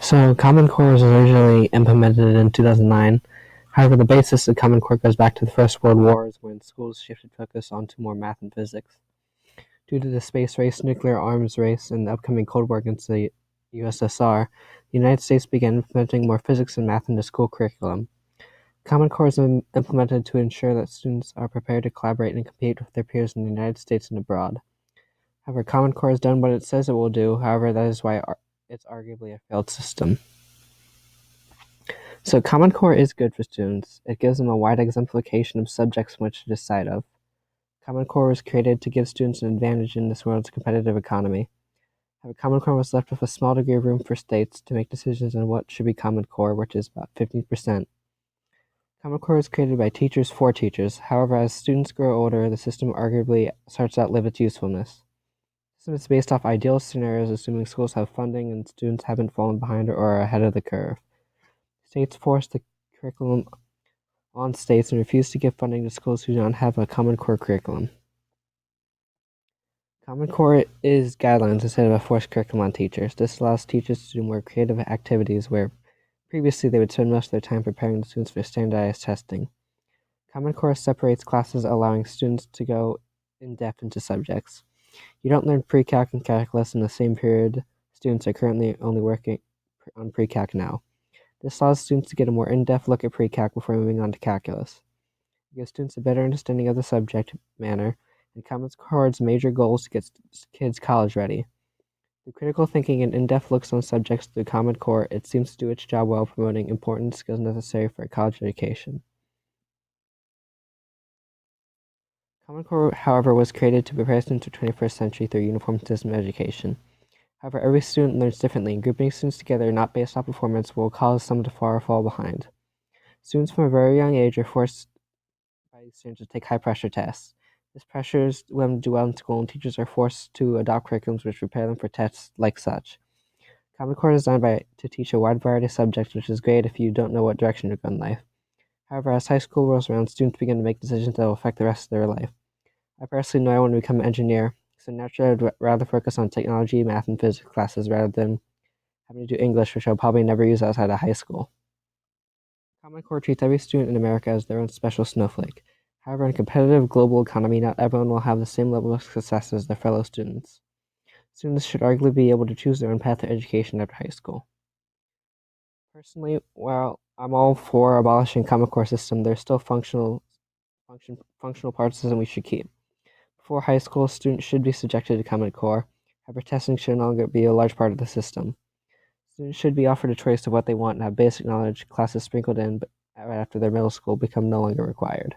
So Common Core was originally implemented in 2009. However, the basis of Common Core goes back to the First World Wars when schools shifted focus onto more math and physics. Due to the space race, nuclear arms race, and the upcoming Cold War against the USSR, the United States began implementing more physics and math into school curriculum. Common Core is implemented to ensure that students are prepared to collaborate and compete with their peers in the United States and abroad. However, Common Core has done what it says it will do. However, that is why it's arguably a failed system. So Common Core is good for students. It gives them a wide exemplification of subjects from which to decide of. Common Core was created to give students an advantage in this world's competitive economy. However, Common Core was left with a small degree of room for states to make decisions on what should be Common Core, which is about 15%. Common Core was created by teachers for teachers. However, as students grow older, the system arguably starts to outlive its usefulness. The system is based off ideal scenarios, assuming schools have funding and students haven't fallen behind or are ahead of the curve. States force the curriculum on states and refuse to give funding to schools who do not have a Common Core curriculum. Common Core is guidelines instead of a forced curriculum on teachers. This allows teachers to do more creative activities where previously they would spend most of their time preparing the students for standardized testing. Common Core separates classes, allowing students to go in depth into subjects. You don't learn pre-calc and calculus in the same period. Students are currently only working on pre-calc now. This allows students to get a more in-depth look at pre-calc before moving on to calculus. It gives students a better understanding of the subject matter, and Common Core's major goal is to get kids college ready. Through critical thinking and in-depth looks on subjects through Common Core, it seems to do its job well, promoting important skills necessary for a college education. Common Core, however, was created to prepare students for the 21st century through a uniform system of education. However, every student learns differently, and grouping students together not based on performance will cause some to fall behind. Students from a very young age are forced by students to take high-pressure tests. This pressures them to do well in school, and teachers are forced to adopt curriculums which prepare them for tests like such. Common Core is designed to teach a wide variety of subjects, which is great if you don't know what direction to go in life. However, as high school rolls around, students begin to make decisions that will affect the rest of their life. I personally know I want to become an engineer, so naturally I'd rather focus on technology, math, and physics classes rather than having to do English, which I'll probably never use outside of high school. Common Core treats every student in America as their own special snowflake. However, in a competitive global economy, not everyone will have the same level of success as their fellow students. Students should arguably be able to choose their own path to education after high school. Personally, while I'm all for abolishing Common Core system, there's still functional parts of it we should keep. Before high school, students should be subjected to Common Core. However, testing should no longer be a large part of the system. Students should be offered a choice of what they want and have basic knowledge. Classes sprinkled in, but right after their middle school become no longer required.